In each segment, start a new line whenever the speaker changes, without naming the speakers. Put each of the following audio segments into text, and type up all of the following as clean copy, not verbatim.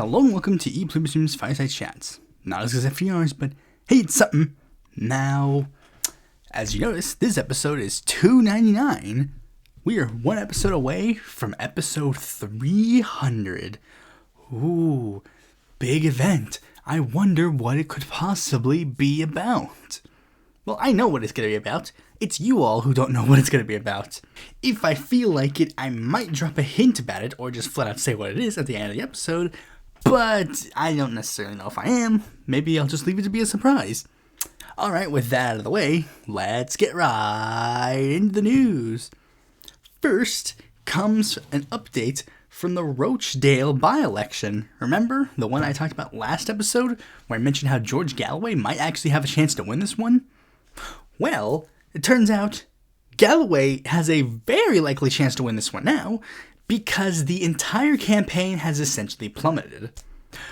Hello and welcome to Pluribus Unum's Fireside Chats. Not as good as yours, but hey, it's something. Now, as you notice, this episode is $2.99. We are one episode away from episode 300. Ooh, big event. I wonder what it could possibly be about. Well, I know what it's going to be about. It's you all who don't know what it's going to be about. If I feel like it, I might drop a hint about it or just flat out say what it is at the end of the episode, but I don't necessarily know if I am. Maybe I'll just leave it to be a surprise. Alright, with that out of the way, let's get right into the news. First comes an update from the Rochdale by-election. Remember the one I talked about last episode where I mentioned how George Galloway might actually have a chance to win this one? Well, it turns out Galloway has a very likely chance to win this one now because the entire campaign has essentially plummeted.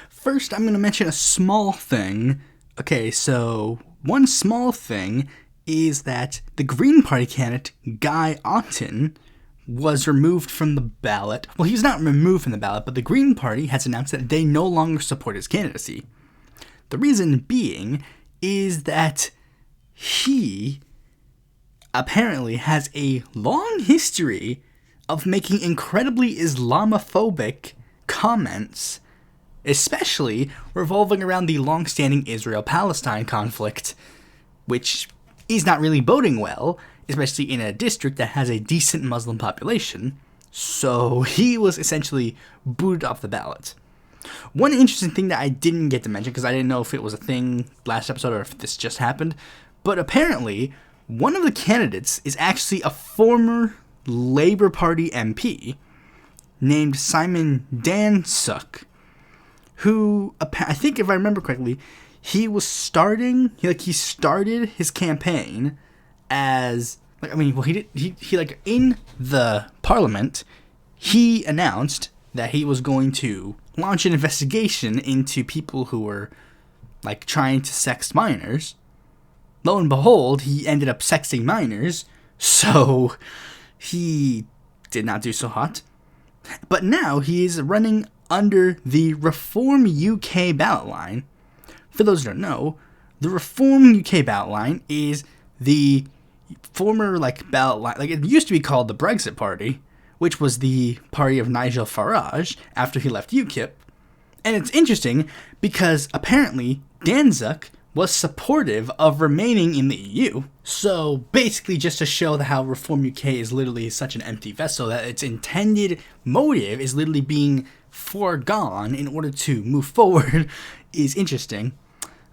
First, I'm going to mention a small thing. Okay, so one small thing is that the Green Party candidate, Guy Otten, was removed from the ballot. Well, he's not removed from the ballot, but the Green Party has announced that they no longer support his candidacy. The reason being is that he apparently has a long history of making incredibly Islamophobic comments, especially revolving around the long-standing Israel-Palestine conflict, which is not really boding well, especially in a district that has a decent Muslim population. So he was essentially booted off the ballot. One interesting thing that I didn't get to mention, because I didn't know if it was a thing last episode or if this just happened, but apparently one of the candidates is actually a former Labour Party MP named Simon Danczuk, who, I think if I remember correctly, he started his campaign as, in the parliament, he announced that he was going to launch an investigation into people who were, trying to sex minors. Lo and behold, he ended up sexing minors, so he did not do so hot. But now he is running under the Reform UK ballot line. For those who don't know, the Reform UK ballot line is the former ballot line. It used to be called the Brexit Party, which was the party of Nigel Farage after he left UKIP. And it's interesting because apparently Danczuk was supportive of remaining in the EU. So basically just to show how Reform UK is literally such an empty vessel that its intended motive is literally being foregone in order to move forward is interesting.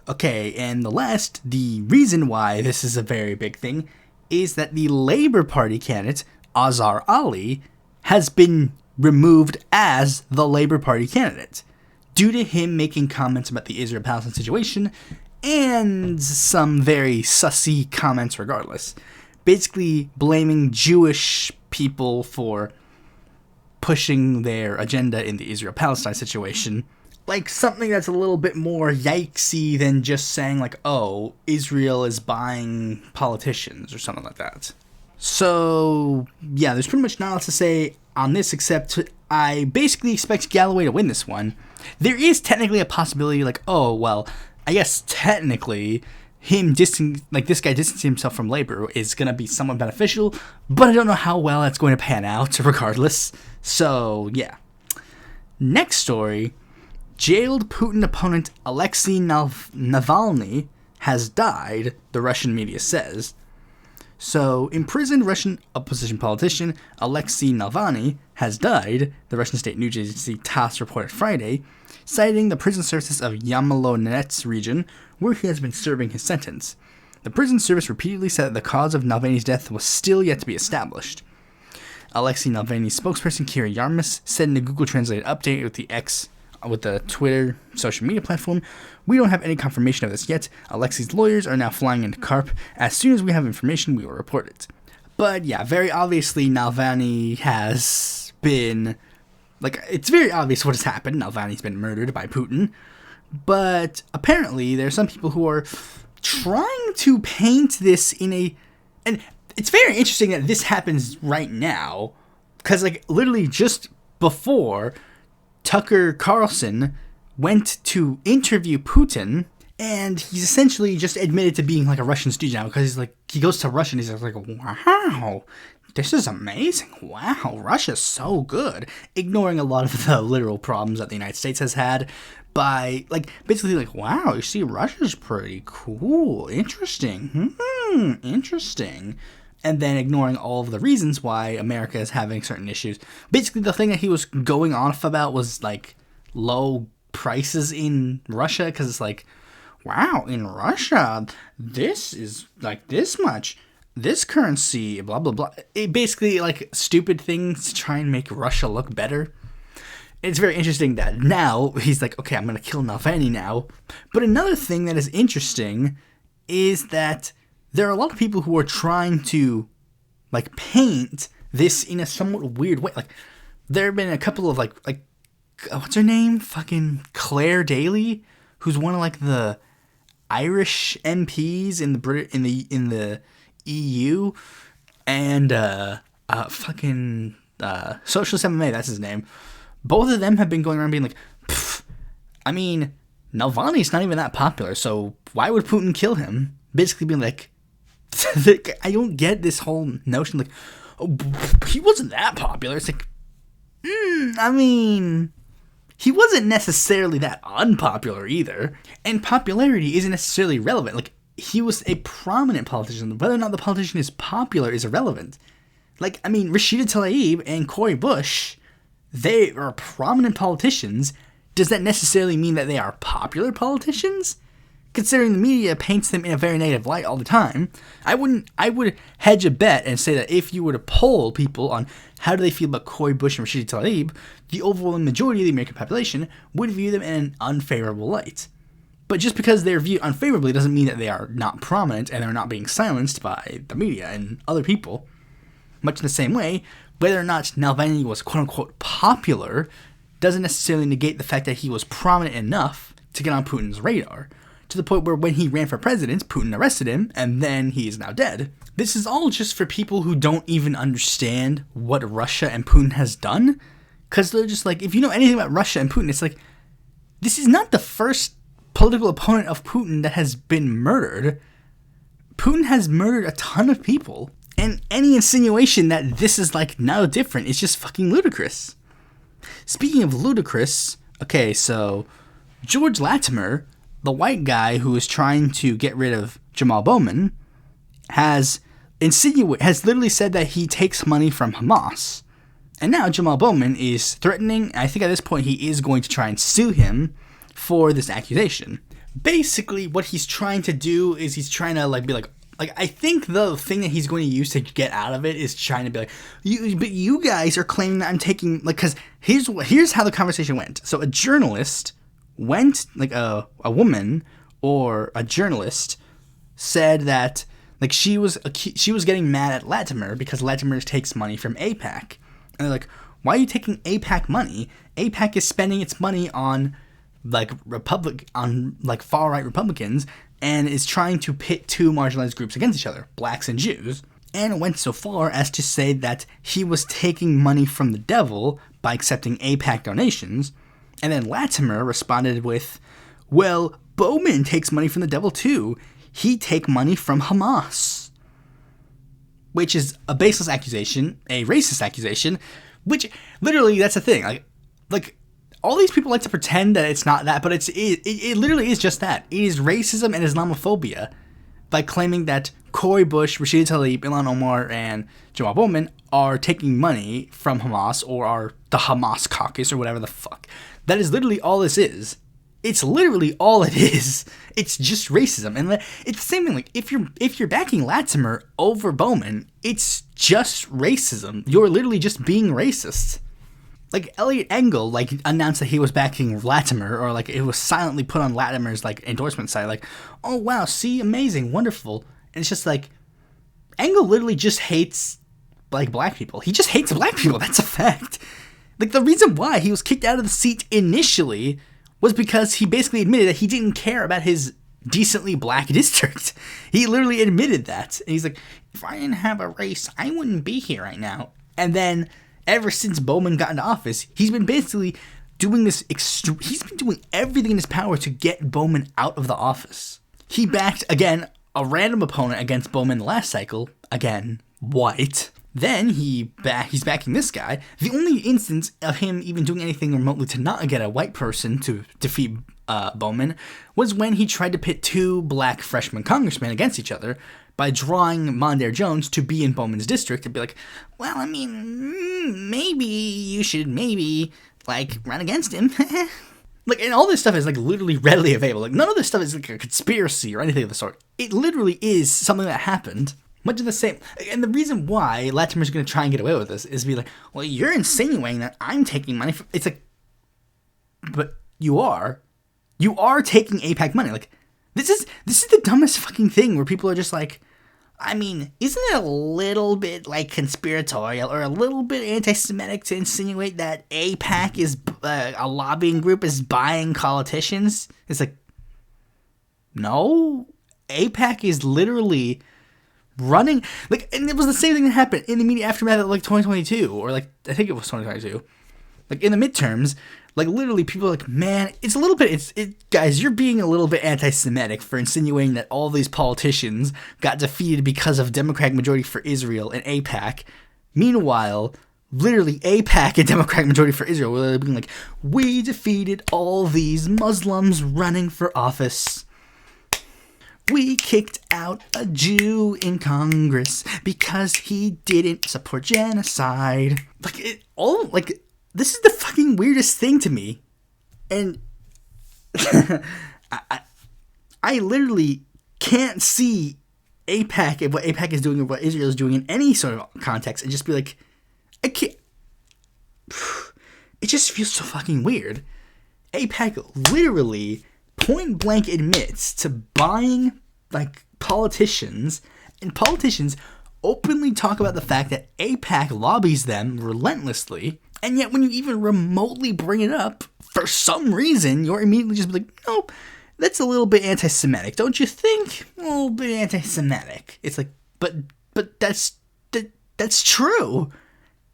Okay, and the reason why this is a very big thing is that the Labour Party candidate, Azhar Ali, has been removed as the Labour Party candidate due to him making comments about the Israel-Palestine situation and some very sussy comments regardless. Basically blaming Jewish people for pushing their agenda in the Israel-Palestine situation. Something that's a little bit more yikesy than just saying oh, Israel is buying politicians or something like that. So, yeah, there's pretty much not else to say on this except I basically expect Galloway to win this one. There is technically a possibility I guess technically this guy distancing himself from Labour is going to be somewhat beneficial, but I don't know how well that's going to pan out regardless. So, yeah. Next story, jailed Putin opponent Alexi Navalny has died, the Russian media says. So, imprisoned Russian opposition politician Alexi Navalny has died, the Russian state news agency TASS reported Friday, citing the prison services of Yamalonets region, where he has been serving his sentence. The prison service repeatedly said that the cause of Navalny's death was still yet to be established. Alexei Navalny's spokesperson Kira Yarmus said in a Google Translate update with the Twitter social media platform, "We don't have any confirmation of this yet. Alexei's lawyers are now flying into Karp. As soon as we have information, we will report it." But yeah, very obviously Navalny has been... it's very obvious what has happened. Navalny's been murdered by Putin. But apparently there are some people who are trying to paint this in a... And it's very interesting that this happens right now. Because, literally just before, Tucker Carlson went to interview Putin, and he's essentially just admitted to being like a Russian stooge now, because he's like, he goes to Russia and he's like, wow, this is amazing. Wow, Russia's so good. Ignoring a lot of the literal problems that the United States has had by, like, basically like, wow, you see, Russia's pretty cool. Interesting. Interesting. And then ignoring all of the reasons why America is having certain issues. Basically, the thing that he was going off about was, like, low prices in Russia, because it's like, wow, in Russia, this is, like, this much. This currency, blah, blah, blah. It basically, like, stupid things to try and make Russia look better. It's very interesting that now he's like, okay, I'm going to kill Navalny now. But another thing that is interesting is that there are a lot of people who are trying to, like, paint this in a somewhat weird way. Like, there have been a couple of, like, what's her name? Fucking Claire Daly, who's one of, like, the Irish MPs in the EU, and Socialist MMA, that's his name. Both of them have been going around being like, I mean, Navalny's not even that popular, so why would Putin kill him? Basically being like, I don't get this whole notion, like, oh, he wasn't that popular. It's like, I mean, he wasn't necessarily that unpopular either. And popularity isn't necessarily relevant. Like, he was a prominent politician. Whether or not the politician is popular is irrelevant. Like, I mean, Rashida Tlaib and Cori Bush, they are prominent politicians. Does that necessarily mean that they are popular politicians? Considering the media paints them in a very negative light all the time, I would hedge a bet and say that if you were to poll people on how do they feel about Cori Bush and Rashida Tlaib, the overwhelming majority of the American population would view them in an unfavorable light. But just because they're viewed unfavorably doesn't mean that they are not prominent and they're not being silenced by the media and other people. Much in the same way, whether or not Navalny was quote-unquote popular doesn't necessarily negate the fact that he was prominent enough to get on Putin's radar, to the point where when he ran for president, Putin arrested him, and then he is now dead. This is all just for people who don't even understand what Russia and Putin has done, because they're just like, if you know anything about Russia and Putin, it's like, this is not the first political opponent of Putin that has been murdered. Putin has murdered a ton of people. And any insinuation that this is, like, now different is just fucking ludicrous. Speaking of ludicrous, okay, so George Latimer, the white guy who is trying to get rid of Jamal Bowman, has literally said that he takes money from Hamas. And now Jamal Bowman is threatening, I think at this point he is going to try and sue him for this accusation. Basically, what he's trying to do is he's trying to, like, be like, I think the thing that he's going to use to get out of it is trying to be like, you guys are claiming that I'm taking, like, because here's how the conversation went. So a journalist went, like, a woman or a journalist said that, like, she was getting mad at Latimer because Latimer takes money from AIPAC. And they're like, why are you taking AIPAC money? AIPAC is spending its money on, like, far-right Republicans, and is trying to pit two marginalized groups against each other, blacks and Jews, and went so far as to say that he was taking money from the devil by accepting AIPAC donations. And then Latimer responded with, well, Bowman takes money from the devil too. He take money from Hamas. Which is a baseless accusation, a racist accusation, which, literally, that's the thing. Like, all these people like to pretend that it's not that, but it literally is just that. It is racism and Islamophobia by claiming that Cori Bush, Rashida Tlaib, Ilhan Omar, and Jamal Bowman are taking money from Hamas or are the Hamas caucus or whatever the fuck. That is literally all this is. It's literally all it is. It's just racism. And it's the same thing. Like, if you're backing Latimer over Bowman, it's just racism. You're literally just being racist. Like, Elliot Engel, like, announced that he was backing Latimer, or, like, it was silently put on Latimer's, like, endorsement site, like, oh, wow, see, amazing, wonderful. And it's just, like, Engel literally just hates, like, black people. He just hates black people, that's a fact. Like, the reason why he was kicked out of the seat initially was because he basically admitted that he didn't care about his decently black district. He literally admitted that. And he's like, if I didn't have a race, I wouldn't be here right now. And then, ever since Bowman got into office, he's been basically doing this. He's been doing everything in his power to get Bowman out of the office. He backed, again, a random opponent against Bowman last cycle. Again, white. Then he's backing this guy. The only instance of him even doing anything remotely to not get a white person to defeat Bowman was when he tried to pit two black freshman congressmen against each other by drawing Mondaire Jones to be in Bowman's district and be like, well, I mean, maybe you should run against him. And all this stuff is literally readily available. None of this stuff is a conspiracy or anything of the sort. It literally is something that happened. Much of the same. And the reason why Latimer's going to try and get away with this is be like, well, you're insinuating that I'm taking money from... It's like, but you are. You are taking AIPAC money. This is the dumbest fucking thing where people are just like, I mean, isn't it a little bit conspiratorial or a little bit anti-Semitic to insinuate that AIPAC is a lobbying group is buying politicians? It's like, no, AIPAC is literally running, and it was the same thing that happened in the immediate aftermath of 2022, or I think it was 2022, in the midterms. Literally, people are like, man, it's a little bit, guys, you're being a little bit anti-Semitic for insinuating that all these politicians got defeated because of Democratic majority for Israel and AIPAC. Meanwhile, literally, AIPAC and Democratic majority for Israel were being like, we defeated all these Muslims running for office. We kicked out a Jew in Congress because he didn't support genocide. This is the fucking weirdest thing to me. And I literally can't see AIPAC and what AIPAC is doing or what Israel is doing in any sort of context and just be like, I can't. It just feels so fucking weird. AIPAC literally point blank admits to buying politicians, and politicians openly talk about the fact that AIPAC lobbies them relentlessly, and yet when you even remotely bring it up, for some reason, you're immediately just like, no, that's a little bit anti-Semitic, don't you think? A little bit anti-Semitic. It's like, but that's true.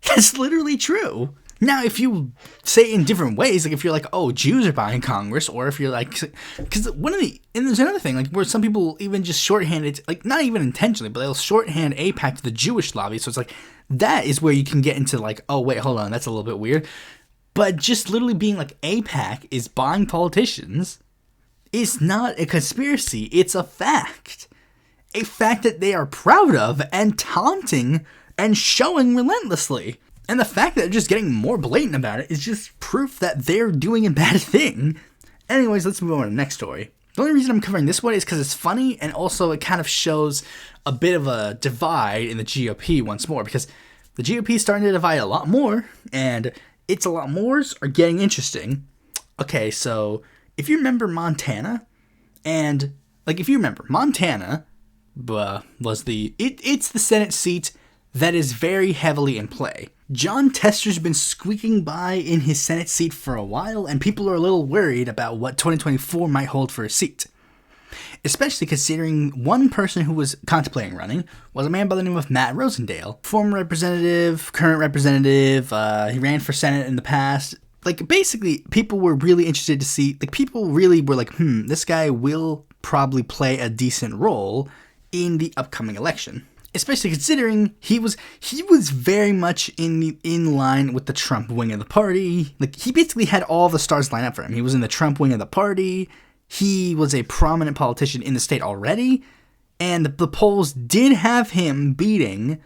That's literally true. Now, if you say it in different ways, if you're like, oh, Jews are buying Congress, or if you're because and there's another thing, where some people even just shorthand it, not even intentionally, but they'll shorthand AIPAC to the Jewish lobby, so it's that is where you can get into oh, wait, hold on, that's a little bit weird. But just literally being AIPAC is buying politicians is not a conspiracy, it's a fact. A fact that they are proud of and taunting and showing relentlessly. And the fact that they're just getting more blatant about it is just proof that they're doing a bad thing. Anyways, let's move on to the next story. The only reason I'm covering this one is because it's funny, and also it kind of shows a bit of a divide in the GOP once more, because the GOP is starting to divide a lot more, and it's a lot mores are getting interesting. Okay, so if you remember Montana, and if you remember, Montana was it's the Senate seat that is very heavily in play. John Tester's been squeaking by in his Senate seat for a while, and people are a little worried about what 2024 might hold for his seat. Especially considering one person who was contemplating running was a man by the name of Matt Rosendale. Former representative, current representative, he ran for Senate in the past. Basically, people were really interested to see, people really were this guy will probably play a decent role in the upcoming election. Especially considering he was very much in line with the Trump wing of the party. He basically had all the stars line up for him. He was in the Trump wing of the party. He was a prominent politician in the state already, and the polls did have him beating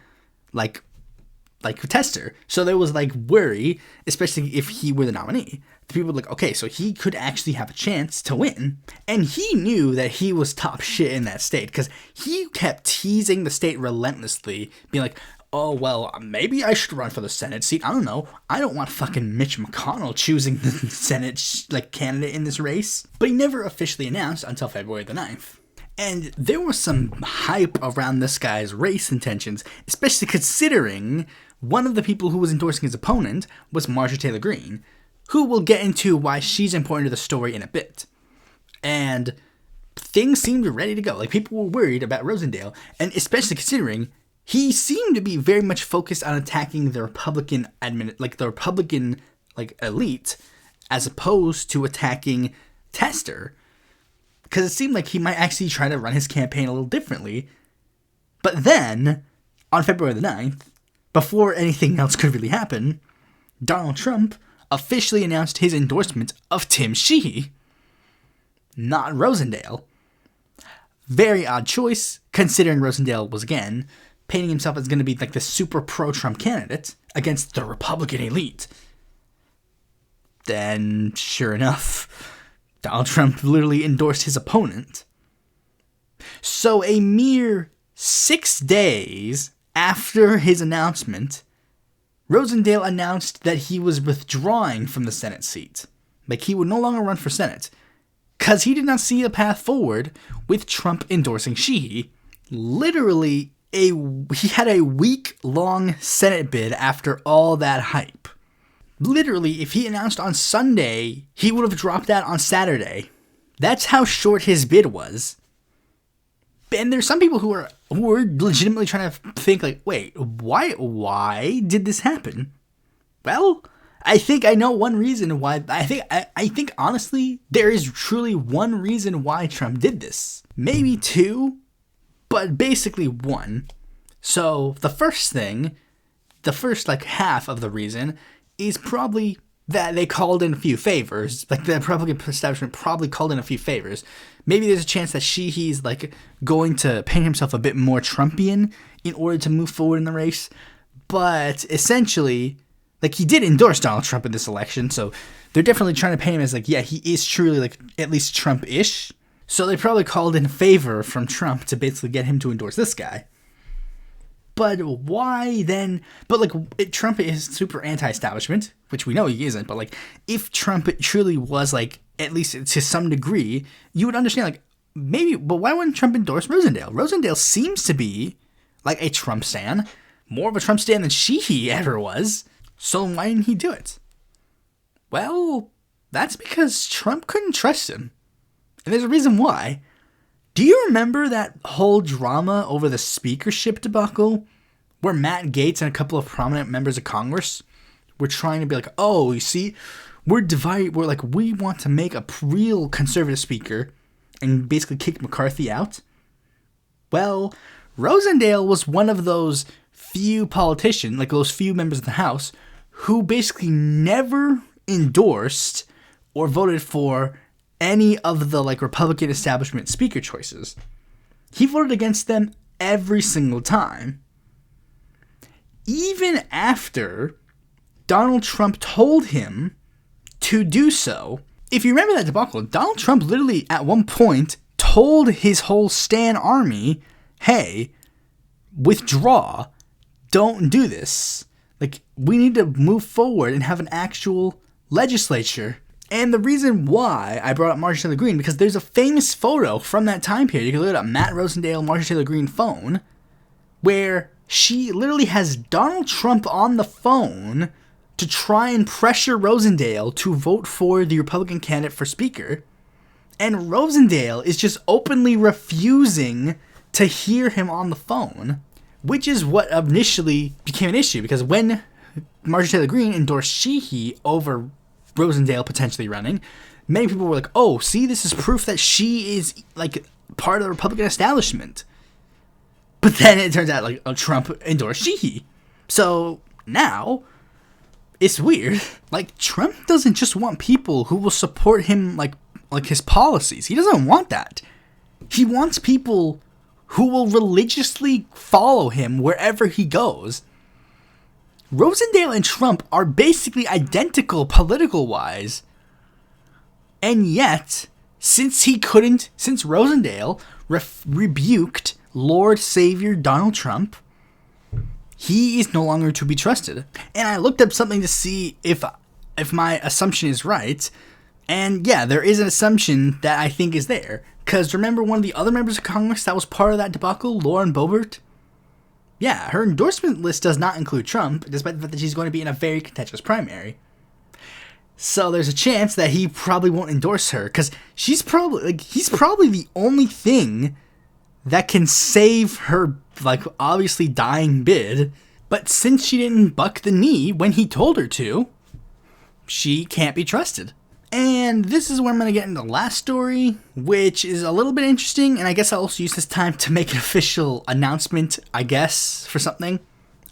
Tester. So there was worry, especially if he were the nominee. The people were okay, so he could actually have a chance to win. And he knew that he was top shit in that state, because he kept teasing the state relentlessly, being oh, well, maybe I should run for the Senate seat. I don't know. I don't want fucking Mitch McConnell choosing the Senate candidate in this race. But he never officially announced until February the 9th. And there was some hype around this guy's race intentions, especially considering one of the people who was endorsing his opponent was Marjorie Taylor Greene, who we'll get into why she's important to the story in a bit. And things seemed ready to go. People were worried about Rosendale, and especially considering he seemed to be very much focused on attacking the Republican elite as opposed to attacking Tester, because it seemed like he might actually try to run his campaign a little differently. But then, on February the 9th, before anything else could really happen, Donald Trump officially announced his endorsement of Tim Sheehy, not Rosendale. Very odd choice, considering Rosendale was, again, painting himself as going to be like the super pro-Trump candidate against the Republican elite. Then, sure enough, Donald Trump literally endorsed his opponent. So a mere 6 days after his announcement, Rosendale announced that he was withdrawing from the Senate seat. Like, he would no longer run for Senate, because he did not see a path forward with Trump endorsing Sheehy. Literally, he had a week-long Senate bid after all that hype. Literally, if he announced on Sunday, he would have dropped that on Saturday. That's how short his bid was. And there's some people who are legitimately trying to think, like, wait, why did this happen? Well, I think I know one reason why. I think honestly, there is truly one reason why Trump did this. Maybe two, but basically one. So the first half of the reason is probably that they called in a few favors. Like, the Republican establishment probably called in a few favors. Maybe there's a chance that he's like going to paint himself a bit more Trumpian in order to move forward in the race. But essentially, like, he did endorse Donald Trump in this election, so they're definitely trying to paint him as like, yeah, he is truly like at least Trump-ish. So they probably called in a favor from Trump to basically get him to endorse this guy. But why then? But like, Trump is super anti-establishment, which we know he isn't. But like, if Trump truly was like, at least to some degree, you would understand, like, maybe. But why wouldn't Trump endorse Rosendale? Rosendale seems to be like a Trump stan, more of a Trump stan than Sheehy ever was. So why didn't he do it? Well, that's because Trump couldn't trust him, and there's a reason why. Do you remember that whole drama over the speakership debacle where Matt Gaetz and a couple of prominent members of Congress were trying to be like, oh, you see, we're divided. We're like, we want to make a real conservative speaker and basically kick McCarthy out? Well, Rosendale was one of those few politicians, like those few members of the House, who basically never endorsed or voted for any of the like Republican establishment speaker choices. He voted against them every single time. Even after Donald Trump told him to do so. If you remember that debacle, Donald Trump literally at one point told his whole Stan army, hey, withdraw, don't do this. Like, we need to move forward and have an actual legislature. And the reason why I brought up Marjorie Taylor Greene, because there's a famous photo from that time period. You can look it up, Matt Rosendale, Marjorie Taylor Greene phone, where she literally has Donald Trump on the phone to try and pressure Rosendale to vote for the Republican candidate for speaker. And Rosendale is just openly refusing to hear him on the phone, which is what initially became an issue, because when Marjorie Taylor Greene endorsed Sheehy over Rosendale potentially running, many people were like, oh, see, this is proof that she is like part of the Republican establishment. But then it turns out like Trump endorsed Sheehy. So now it's weird. Like, Trump doesn't just want people who will support him like his policies. He doesn't want that. He wants people who will religiously follow him wherever he goes. Rosendale and Trump are basically identical political-wise. And yet, since Rosendale rebuked Lord Savior Donald Trump, he is no longer to be trusted. And I looked up something to see if my assumption is right. And yeah, there is an assumption that I think is there. Because remember one of the other members of Congress that was part of that debacle, Lauren Boebert? Yeah, her endorsement list does not include Trump, despite the fact that she's going to be in a very contentious primary. So there's a chance that he probably won't endorse her, because he's probably the only thing that can save her, like, obviously dying bid. But since she didn't buck the knee when he told her to, she can't be trusted. And this is where I'm going to get into the last story, which is a little bit interesting, and I guess I'll also use this time to make an official announcement, I guess, for something.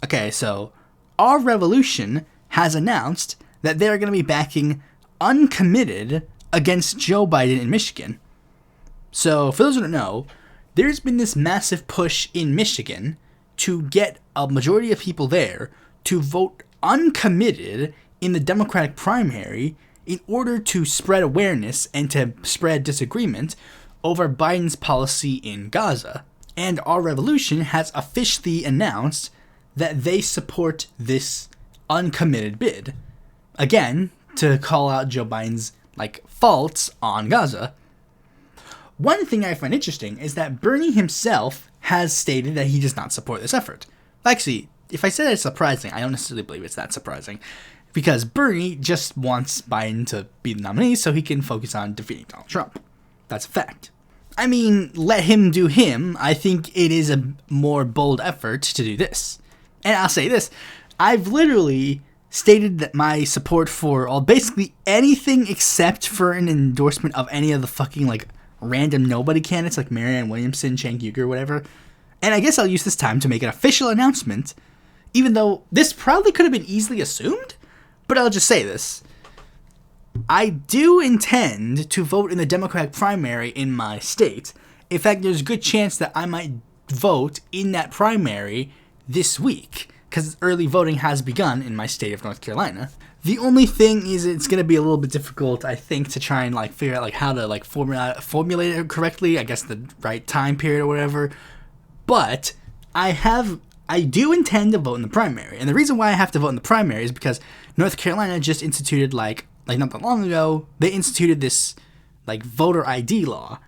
Okay, so OurRevolution has announced that they're going to be backing Uncommitted against Joe Biden in Michigan. So, for those who don't know, there's been this massive push in Michigan to get a majority of people there to vote uncommitted in the Democratic primary in order to spread awareness and to spread disagreement over Biden's policy in Gaza. And OurRevolution has officially announced that they support this uncommitted bid. Again, to call out Joe Biden's, faults on Gaza. One thing I find interesting is that Bernie himself has stated that he does not support this effort. Actually, if I say it's surprising, I don't necessarily believe it's that surprising. Because Bernie just wants Biden to be the nominee so he can focus on defeating Donald Trump. That's a fact. I mean, let him do him. I think it is a more bold effort to do this. And I'll say this. I've literally stated that my support for basically anything except for an endorsement of any of the fucking, random nobody candidates like Marianne Williamson, Cenk Uygur, whatever. And I guess I'll use this time to make an official announcement, even though this probably could have been easily assumed. But I'll just say this. I do intend to vote in the Democratic primary in my state. In fact, there's a good chance that I might vote in that primary this week, because early voting has begun in my state of North Carolina. The only thing is it's going to be a little bit difficult, I think, to try and figure out how to formulate it correctly, I guess the right time period or whatever. But I do intend to vote in the primary. And the reason why I have to vote in the primary is because North Carolina just instituted, not that long ago, they instituted this, voter ID law.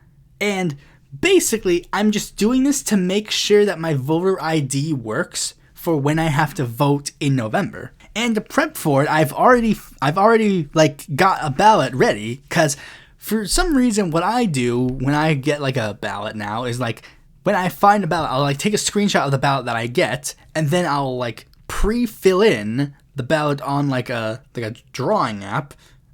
And basically, I'm just doing this to make sure that my voter ID works for when I have to vote in November. And to prep for it, I've already got a ballot ready, because for some reason what I do when I get a ballot now is when I find a ballot, I'll take a screenshot of the ballot that I get, and then I'll pre-fill in the ballot on a drawing app,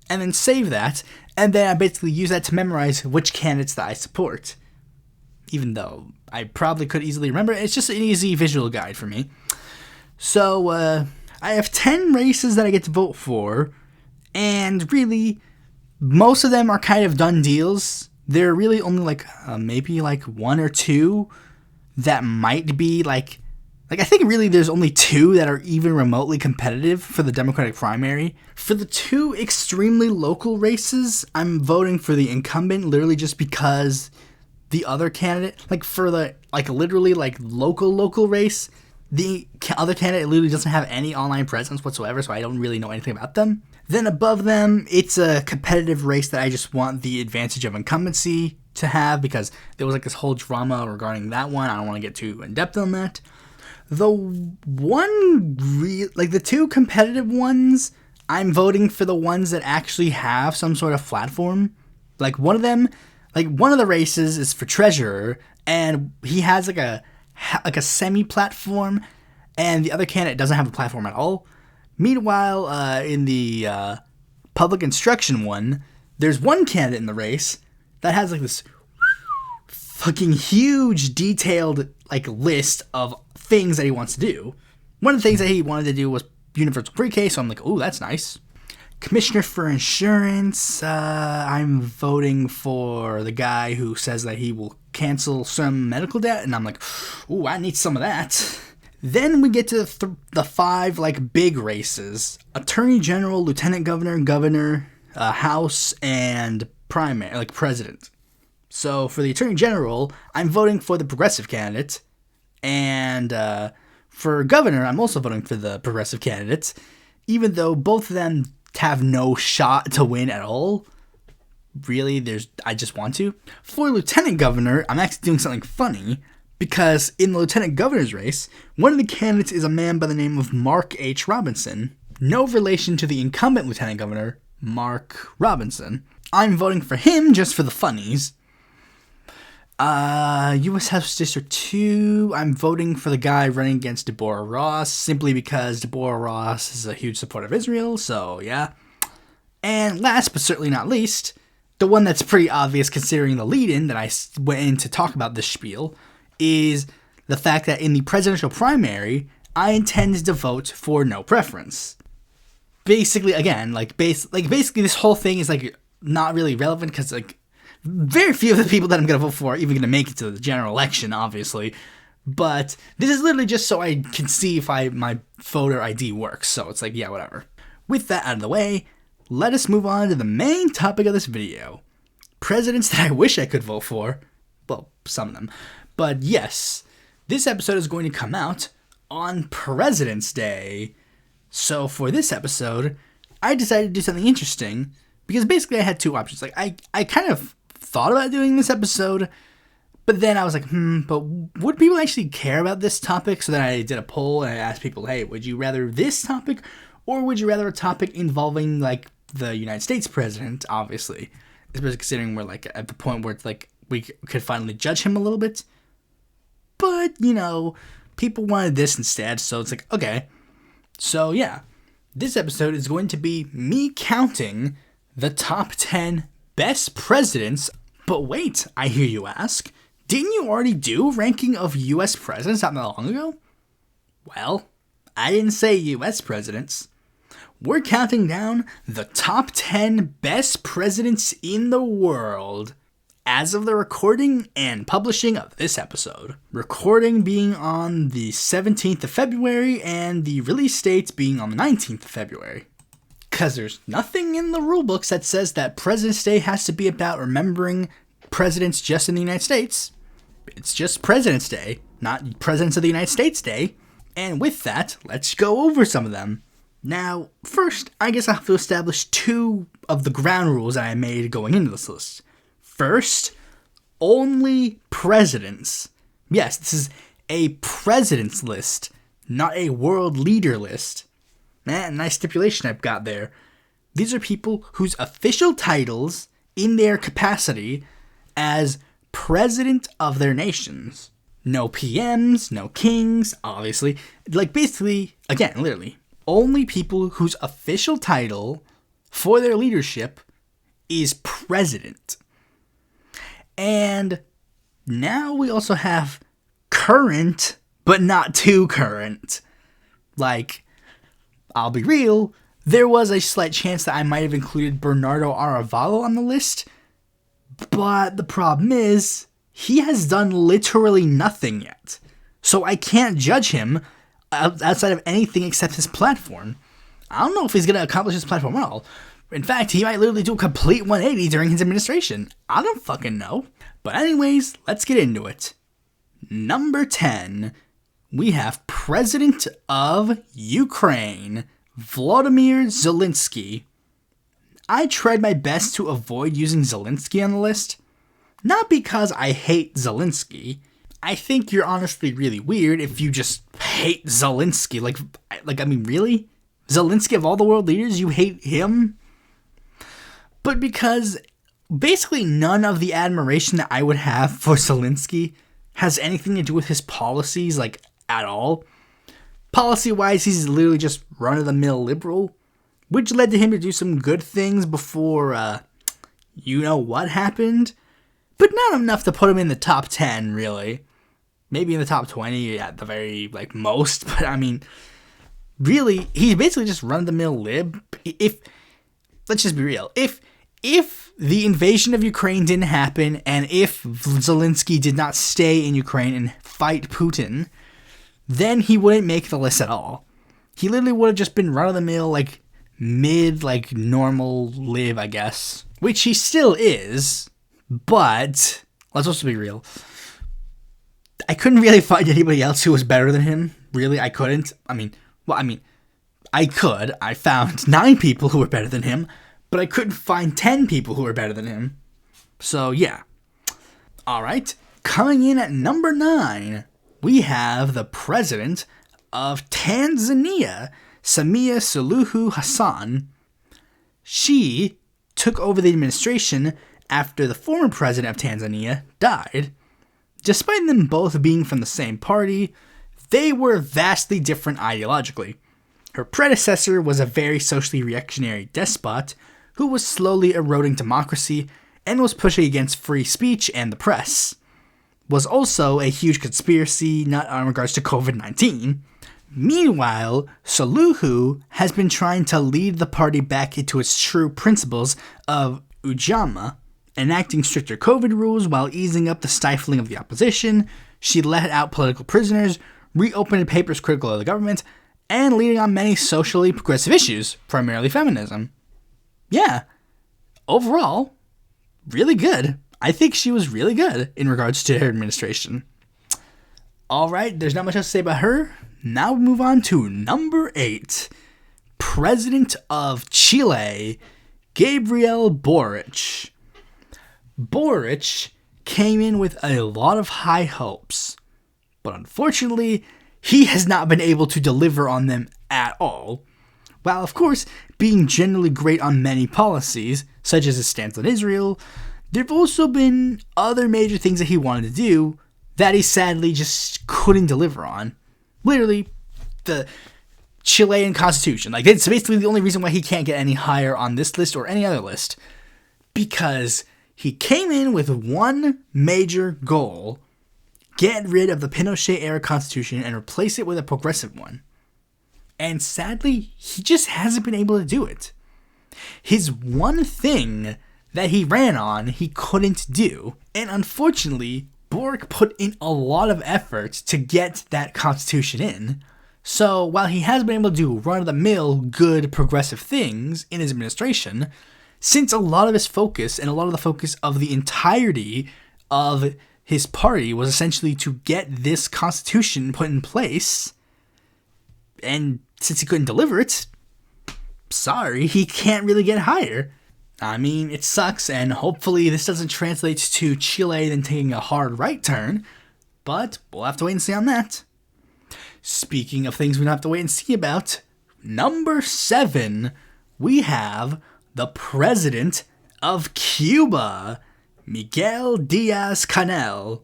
and then save that, and then I basically use that to memorize which candidates that I support. Even though I probably could easily remember, it's just an easy visual guide for me. So, I have 10 races that I get to vote for, and really, most of them are kind of done deals. There are really only maybe one or two that might be I think really there's only two that are even remotely competitive for the Democratic primary. For the two extremely local races, I'm voting for the incumbent literally just because the other candidate, for the literally local race, the other candidate literally doesn't have any online presence whatsoever, so I don't really know anything about them. Then above them, it's a competitive race that I just want the advantage of incumbency to have, because there was this whole drama regarding that one. I don't want to get too in-depth on that. The the two competitive ones, I'm voting for the ones that actually have some sort of platform. One of them, one of the races is for treasurer, and he has a semi-platform, and the other candidate doesn't have a platform at all. Meanwhile, in the public instruction one, there's one candidate in the race that has this fucking huge detailed list of things that he wants to do. One of the things that he wanted to do was universal pre-K, so I'm oh, that's nice. Commissioner for insurance, I'm voting for the guy who says that he will cancel some medical debt, and I'm ooh, I need some of that. Then we get to the five big races: attorney general, lieutenant governor, governor, house, and primary president. So for the attorney general, I'm voting for the progressive candidate, and for governor, I'm also voting for the progressive candidates, even though both of them have no shot to win at all. Really, I just want to. For lieutenant governor, I'm actually doing something funny, because in the lieutenant governor's race, one of the candidates is a man by the name of Mark H. Robinson, no relation to the incumbent lieutenant governor, Mark Robinson. I'm voting for him just for the funnies. U.S. House District 2, I'm voting for the guy running against Deborah Ross, simply because Deborah Ross is a huge supporter of Israel, so yeah. And last but certainly not least, the one that's pretty obvious considering the lead-in that I went in to talk about this spiel, is the fact that in the presidential primary, I intend to vote for no preference. Basically, again, basically this whole thing is not really relevant because very few of the people that I'm going to vote for are even going to make it to the general election, obviously. But this is literally just so I can see if my voter ID works. So it's yeah, whatever. With that out of the way, let us move on to the main topic of this video. Presidents that I wish I could vote for. Well, some of them. But yes, this episode is going to come out on President's Day. So for this episode, I decided to do something interesting because basically I had two options. I kind of thought about doing this episode, but then I was but would people actually care about this topic? So then I did a poll and I asked people, hey, would you rather this topic or would you rather a topic involving the United States president, obviously, especially considering we're at the point where it's we could finally judge him a little bit. But, people wanted this instead, so it's okay. So yeah, this episode is going to be me counting the top 10 best presidents. But wait, I hear you ask, didn't you already do ranking of US presidents not that long ago? Well, I didn't say US presidents. We're counting down the top 10 best presidents in the world as of the recording and publishing of this episode. Recording being on the 17th of February and the release date being on the 19th of February. Because there's nothing in the rulebooks that says that President's Day has to be about remembering presidents just in the United States. It's just President's Day, not Presidents of the United States Day. And with that, let's go over some of them. Now, first, I guess I have to establish two of the ground rules that I made going into this list. First, only presidents. Yes, this is a president's list, not a world leader list. Nice stipulation I've got there. These are people whose official titles in their capacity as president of their nations. No PMs, no kings, obviously. Basically, again, literally, only people whose official title for their leadership is president. And now we also have current, but not too current. I'll be real, there was a slight chance that I might have included Bernardo Arevalo on the list, but the problem is, he has done literally nothing yet. So I can't judge him outside of anything except his platform. I don't know if he's going to accomplish his platform at all. In fact, he might literally do a complete 180 during his administration. I don't fucking know. But anyways, let's get into it. Number 10, we have President of Ukraine, Volodymyr Zelensky. I tried my best to avoid using Zelensky on the list. Not because I hate Zelensky. I think you're honestly really weird if you just hate Zelensky. Really? Zelensky, of all the world leaders, you hate him? But because basically none of the admiration that I would have for Zelensky has anything to do with his policies, at all. Policy-wise, he's literally just run-of-the-mill liberal, which led to him to do some good things before, what happened. But not enough to put him in the top 10, really. Maybe in the top 20 at the very, most. But, really, he's basically just run-of-the-mill lib. Let's just be real. If the invasion of Ukraine didn't happen, and if Zelensky did not stay in Ukraine and fight Putin, then he wouldn't make the list at all. He literally would have just been run-of-the-mill, normal lib, I guess. Which he still is, but let's also be real. I couldn't really find anybody else who was better than him. Really, I couldn't. I could. I found 9 people who were better than him, but I couldn't find 10 people who were better than him. So, yeah. Alright, coming in at number 9, we have the president of Tanzania, Samia Suluhu Hassan. She took over the administration after the former president of Tanzania died. Despite them both being from the same party, they were vastly different ideologically. Her predecessor was a very socially reactionary despot who was slowly eroding democracy and was pushing against free speech and the press. Was also a huge conspiracy, not in regards to COVID-19. Meanwhile, Suluhu has been trying to lead the party back into its true principles of Ujamaa, enacting stricter COVID rules while easing up the stifling of the opposition. She let out political prisoners, reopened papers critical of the government, and leading on many socially progressive issues, primarily feminism. Yeah, overall, really good. I think she was really good in regards to her administration. Alright, there's not much else to say about her. Now we move on to number 8. President of Chile, Gabriel Boric. Boric came in with a lot of high hopes, but unfortunately, he has not been able to deliver on them at all. While, of course, being generally great on many policies, such as his stance on Israel, there have also been other major things that he wanted to do that he sadly just couldn't deliver on. Literally, the Chilean constitution. Like, it's basically the only reason why he can't get any higher on this list or any other list. Because he came in with one major goal: get rid of the Pinochet-era constitution and replace it with a progressive one. And sadly, he just hasn't been able to do it. His one thing that he ran on, he couldn't do. And unfortunately, Boric put in a lot of effort to get that constitution in. So while he has been able to do run-of-the-mill, good, progressive things in his administration, since a lot of his focus and a lot of the focus of the entirety of his party was essentially to get this constitution put in place, and since he couldn't deliver it, sorry, he can't really get higher. I mean, it sucks, and hopefully this doesn't translate to Chile then taking a hard right turn, but we'll have to wait and see on that. Speaking of things we don't have to wait and see about, number 7, we have the President of Cuba, Miguel Díaz-Canel.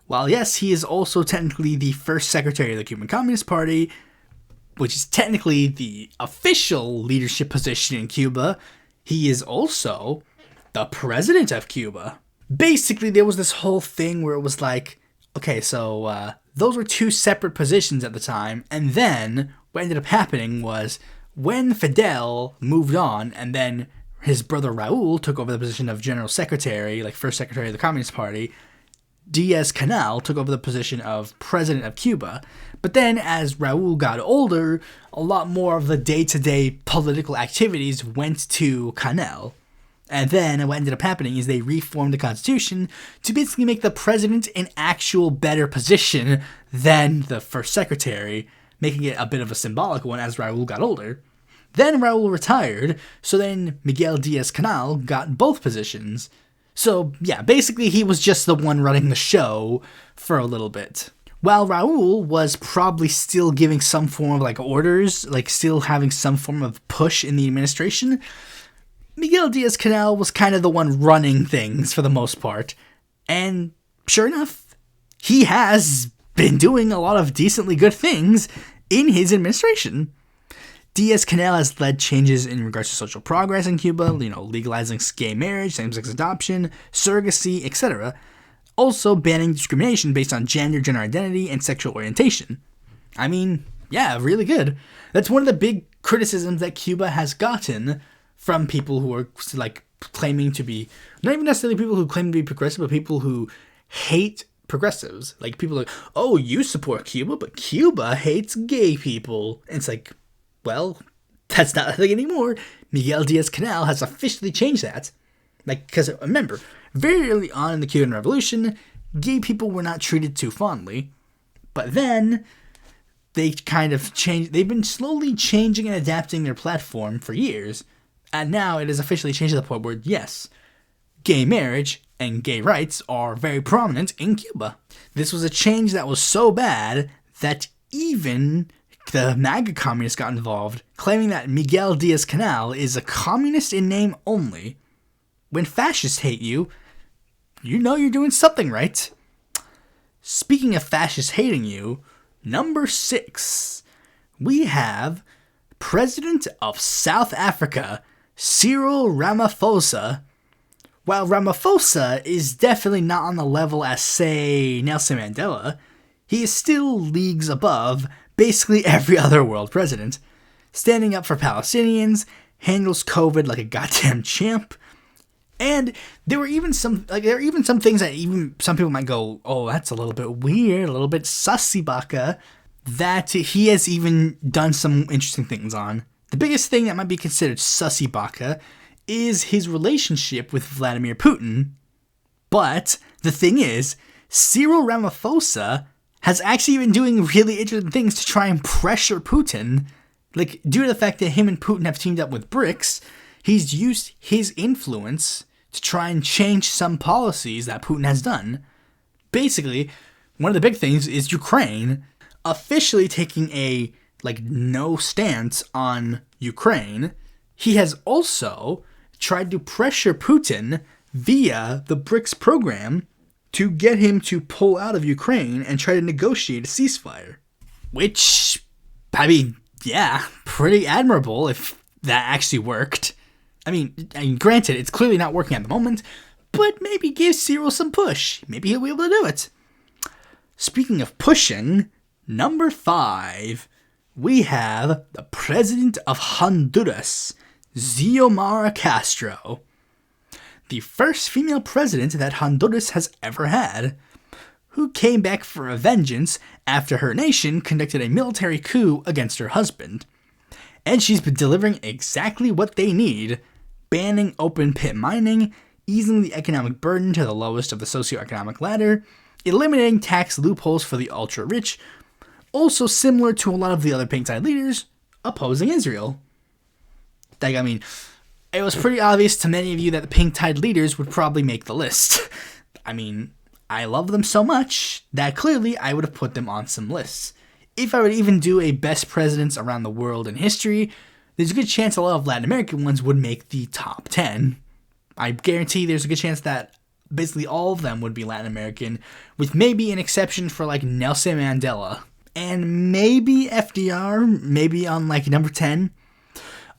While yes, he is also technically the first secretary of the Cuban Communist Party, which is technically the official leadership position in Cuba, he is also the president of Cuba. Basically, there was this whole thing where it was like, okay, so those were two separate positions at the time, and then what ended up happening was when Fidel moved on, and then his brother Raul took over the position of general secretary, like first secretary of the Communist Party, Díaz-Canel took over the position of president of Cuba. But then as Raul got older, a lot more of the day-to-day political activities went to Canel. And then what ended up happening is they reformed the constitution to basically make the president an actual better position than the first secretary, making it a bit of a symbolic one as Raul got older. Then Raul retired, so then Miguel Díaz-Canel got both positions. So yeah, basically he was just the one running the show for a little bit. While Raul was probably still giving some form of like orders, like still having some form of push in the administration, Miguel Díaz-Canel was kind of the one running things for the most part. And sure enough, he has been doing a lot of decently good things in his administration. Díaz-Canel has led changes in regards to social progress in Cuba, legalizing gay marriage, same-sex adoption, surrogacy, etc. Also banning discrimination based on gender identity, and sexual orientation. I mean, yeah, really good. That's one of the big criticisms that Cuba has gotten from people who are like claiming to be, not even necessarily people who claim to be progressive, but people who hate progressives. Like people like, oh, you support Cuba, but Cuba hates gay people. And it's like, well, that's not a thing anymore. Miguel Díaz-Canel has officially changed that. Like, because remember, very early on in the Cuban Revolution, gay people were not treated too fondly. But then they kind of changed. They've been slowly changing and adapting their platform for years. And now it has officially changed to the point where, yes, gay marriage and gay rights are very prominent in Cuba. This was a change that was so bad that even the MAGA communists got involved, claiming that Miguel Díaz-Canel is a communist in name only. When fascists hate you, you know you're doing something right. Speaking of fascists hating you, number 6, we have President of South Africa, Cyril Ramaphosa. While Ramaphosa is definitely not on the level as, say, Nelson Mandela, he is still leagues above basically every other world president. Standing up for Palestinians, handles COVID like a goddamn champ, and there are even some things that even some people might go, oh, that's a little bit weird, a little bit sussy baka, that he has even done some interesting things on. The biggest thing that might be considered sussy baka is his relationship with Vladimir Putin. But the thing is, Cyril Ramaphosa has actually been doing really interesting things to try and pressure Putin. Like, due to the fact that him and Putin have teamed up with BRICS, he's used his influence to try and change some policies that Putin has done. Basically, one of the big things is Ukraine officially taking a, no stance on Ukraine. He has also tried to pressure Putin via the BRICS program to get him to pull out of Ukraine and try to negotiate a ceasefire. Which, I mean, yeah, pretty admirable if that actually worked. I mean, granted, it's clearly not working at the moment, but maybe give Cyril some push. Maybe he'll be able to do it. Speaking of pushing, number 5, we have the president of Honduras, Xiomara Castro. The first female president that Honduras has ever had, who came back for a vengeance after her nation conducted a military coup against her husband. And she's been delivering exactly what they need, banning open-pit mining, easing the economic burden to the lowest of the socioeconomic ladder, eliminating tax loopholes for the ultra-rich, also similar to a lot of the other pink-tide leaders, opposing Israel. It was pretty obvious to many of you that the pink-tide leaders would probably make the list. I love them so much that clearly I would have put them on some lists. If I would even do a best presidents around the world in history, there's a good chance a lot of Latin American ones would make the top 10. I guarantee there's a good chance that basically all of them would be Latin American, with maybe an exception for Nelson Mandela. And maybe FDR, maybe on number 10.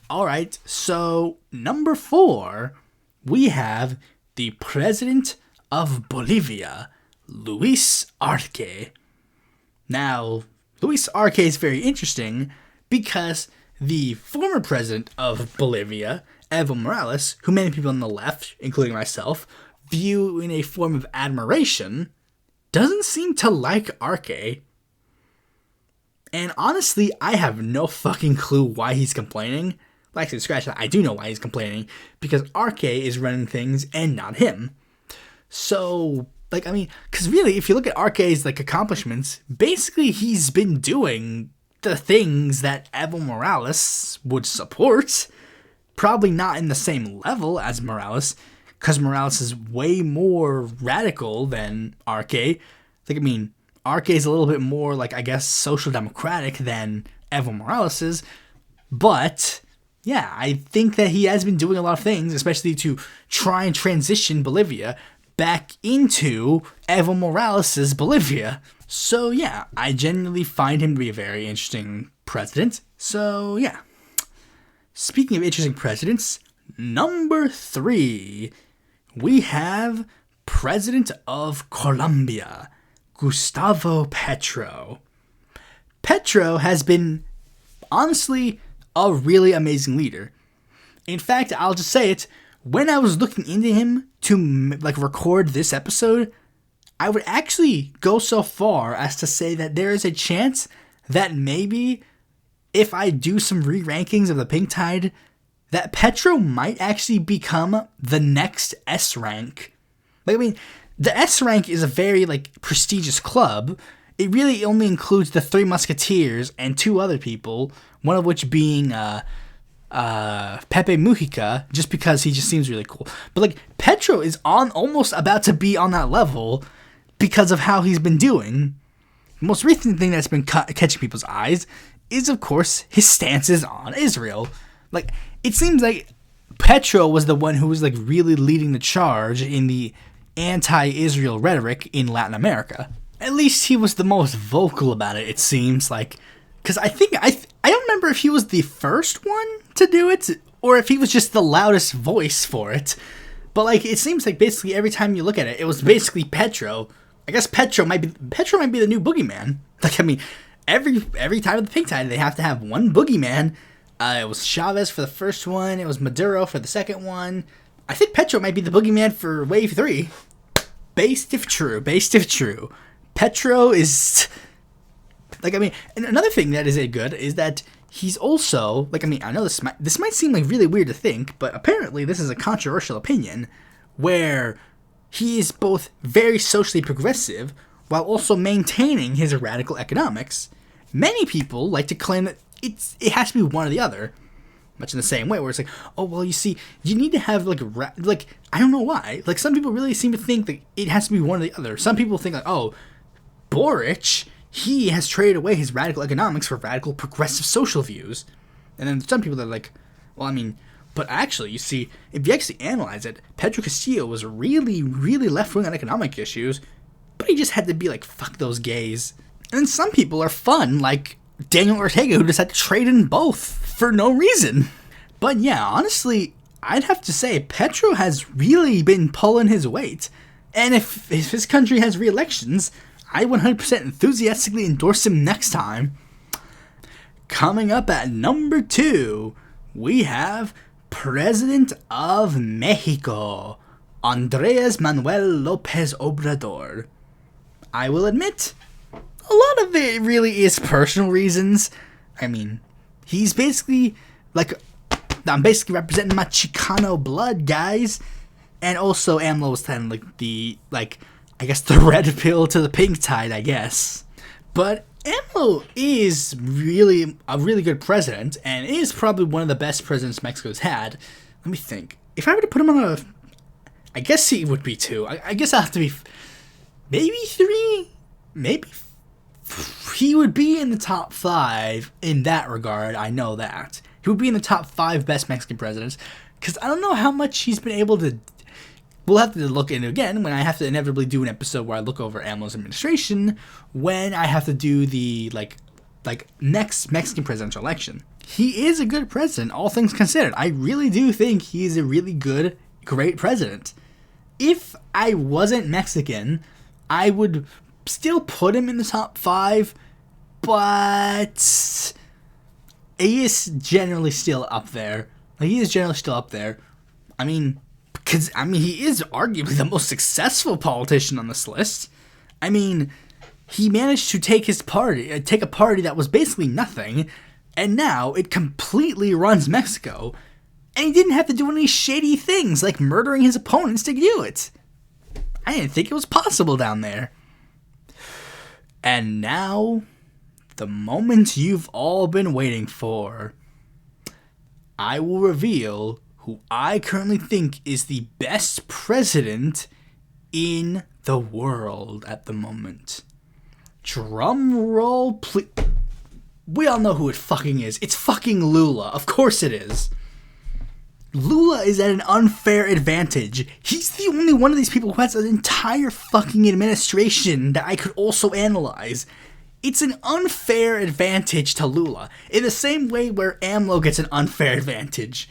Alright, so number 4, we have the president of Bolivia, Luis Arce. Now, Luis Arce is very interesting because the former president of Bolivia, Evo Morales, who many people on the left, including myself, view in a form of admiration, doesn't seem to like Arce. And honestly, I have no fucking clue why he's complaining. Actually, scratch that, I do know why he's complaining, because Arce is running things and not him. So, because really, if you look at Arce's, accomplishments, basically he's been doing the things that Evo Morales would support. Probably not in the same level as Morales, because Morales is way more radical than Arce. Arce is a little bit more, social democratic than Evo Morales is, but yeah, I think that he has been doing a lot of things, especially to try and transition Bolivia back into Evo Morales' Bolivia. So yeah, I genuinely find him to be a very interesting president. So yeah. Speaking of interesting presidents, number 3, we have President of Colombia, Gustavo Petro. Petro has been, honestly, a really amazing leader. In fact, I'll just say it, when I was looking into him to record this episode, I would actually go so far as to say that there is a chance that maybe if I do some re-rankings of the Pink Tide, that Petro might actually become the next S rank. The S rank is a very prestigious club. It really only includes the 3 Musketeers and 2 other people, one of which being Pepe Mujica, just because he just seems really cool. But Petro is almost about to be on that level because of how he's been doing. The most recent thing that's been catching people's eyes is, of course, his stances on Israel. It seems like Petro was the one who was really leading the charge in the anti-Israel rhetoric in Latin America. At least he was the most vocal about it, it seems because I don't remember if he was the first one to do it or if he was just the loudest voice for it. But like, it seems like basically every time you look at it was basically Petro. I guess Petro might be the new boogeyman. Like, I mean, every time of the pink tide, they have to have one boogeyman. It was Chavez for the first one. It was Maduro for the second one. I think Petro might be the boogeyman for wave 3. Based if true. Petro is, like, I mean, and another thing that is good is that he's also, like, I mean, I know this might seem like really weird to think, but apparently this is a controversial opinion where he is both very socially progressive while also maintaining his radical economics. Many people like to claim that it has to be one or the other, much in the same way, where it's like, oh, well, you see, you need to have, like, I don't know why. Like, some people really seem to think that it has to be one or the other. Some people think, like, oh, Boric, he has traded away his radical economics for radical progressive social views. And then some people that are like, well, I mean, but actually, you see, if you actually analyze it, Pedro Castillo was really, really left-wing on economic issues, but he just had to be like, fuck those gays. And then some people are fun, like Daniel Ortega, who just had to trade in both for no reason. But yeah, honestly, I'd have to say Petro has really been pulling his weight. And if his country has re-elections, I 100% enthusiastically endorse him next time. Coming up at number 2, we have President of Mexico, Andrés Manuel López Obrador. I will admit, a lot of it really is personal reasons. I mean, he's basically, like, I'm basically representing my Chicano blood, guys. And also, AMLO was kind of like the, like, I guess the red pill to the pink tide, I guess. But AMLO is really a really good president, and is probably one of the best presidents Mexico's had. Let me think. If I were to put him on I guess he would be 2. I guess I'll have to be maybe 3? Maybe he would be in the top 5 in that regard. I know that. He would be in the top 5 best Mexican presidents, because I don't know how much he's been able to. We'll have to look into again when I have to inevitably do an episode where I look over AMLO's administration when I have to do the like next Mexican presidential election. He is a good president, all things considered. I really do think he's a really good, great president. If I wasn't Mexican, I would still put him in the top 5, but he is generally still up there. I mean, because, he is arguably the most successful politician on this list. I mean, he managed to take a party that was basically nothing, and now it completely runs Mexico. And he didn't have to do any shady things like murdering his opponents to do it. I didn't think it was possible down there. And now, the moment you've all been waiting for. I will reveal who I currently think is the best president in the world at the moment. Drum roll, please. We all know who it fucking is. It's fucking Lula. Of course it is. Lula is at an unfair advantage. He's the only one of these people who has an entire fucking administration that I could also analyze. It's an unfair advantage to Lula, in the same way where AMLO gets an unfair advantage.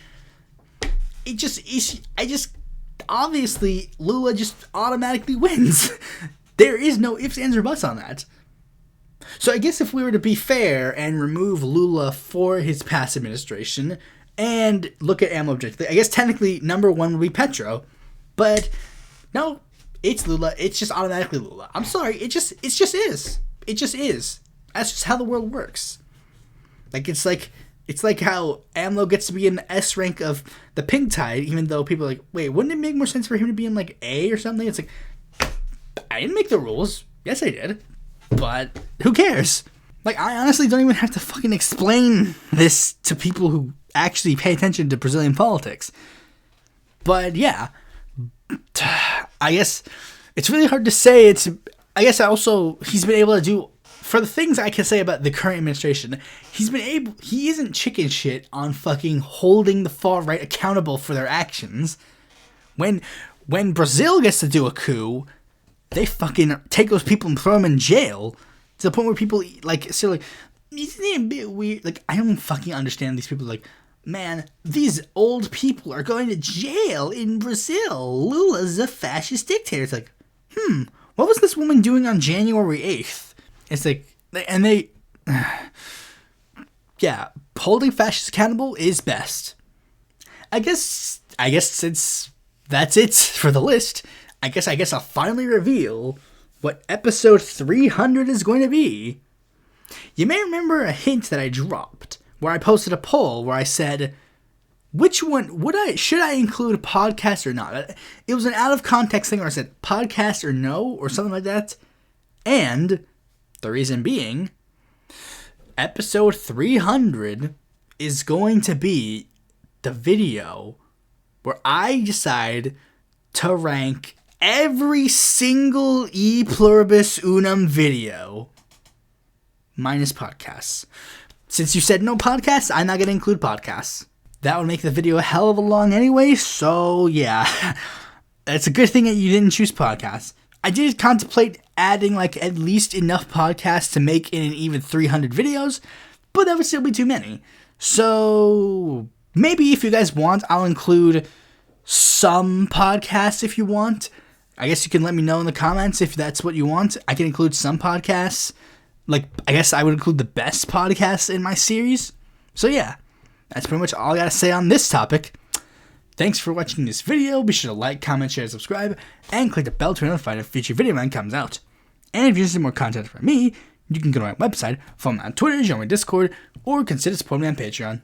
Obviously, Lula just automatically wins. There is no ifs, ands, or buts on that. So I guess if we were to be fair and remove Lula for his past administration and look at AMLO objectively, I guess technically number 1 would be Petro. But no, it's Lula. It's just automatically Lula. I'm sorry. It just is. It just is. That's just how the world works. It's like how AMLO gets to be in the S rank of the pink tide, even though people are like, wait, wouldn't it make more sense for him to be in like A or something? It's like, I didn't make the rules. Yes, I did. But who cares? Like, I honestly don't even have to fucking explain this to people who actually pay attention to Brazilian politics. But yeah, I guess it's really hard to say. He's been able to do, for the things I can say about the current administration, he isn't chicken shit on fucking holding the far right accountable for their actions. When Brazil gets to do a coup, they fucking take those people and throw them in jail to the point where people isn't it a bit weird? Like, I don't fucking understand these people. Like, Man, these old people are going to jail in Brazil. Lula's a fascist dictator. It's like, what was this woman doing on January 8th? It's like, and they, yeah, holding fascists accountable is best. I guess since that's it for the list, I guess I'll finally reveal what episode 300 is going to be. You may remember a hint that I dropped where I posted a poll where I said, which one should I include a podcast or not? It was an out of context thing where I said podcast or no or something like that. And the reason being, episode 300 is going to be the video where I decide to rank every single Pluribus Unum video minus podcasts. Since you said no podcasts, I'm not going to include podcasts. That would make the video a hell of a long anyway, so yeah. It's a good thing that you didn't choose podcasts. I did contemplate adding at least enough podcasts to make it an even 300 videos, but that would still be too many. So maybe if you guys want, I'll include some podcasts if you want. I guess you can let me know in the comments if that's what you want. I can include some podcasts. I guess I would include the best podcasts in my series. So yeah, that's pretty much all I gotta say on this topic. Thanks for watching this video. Be sure to like, comment, share, subscribe, and click the bell to be notified if a future video man comes out. And if you're interested in more content from me, you can go to my website, follow me on Twitter, join my Discord, or consider supporting me on Patreon.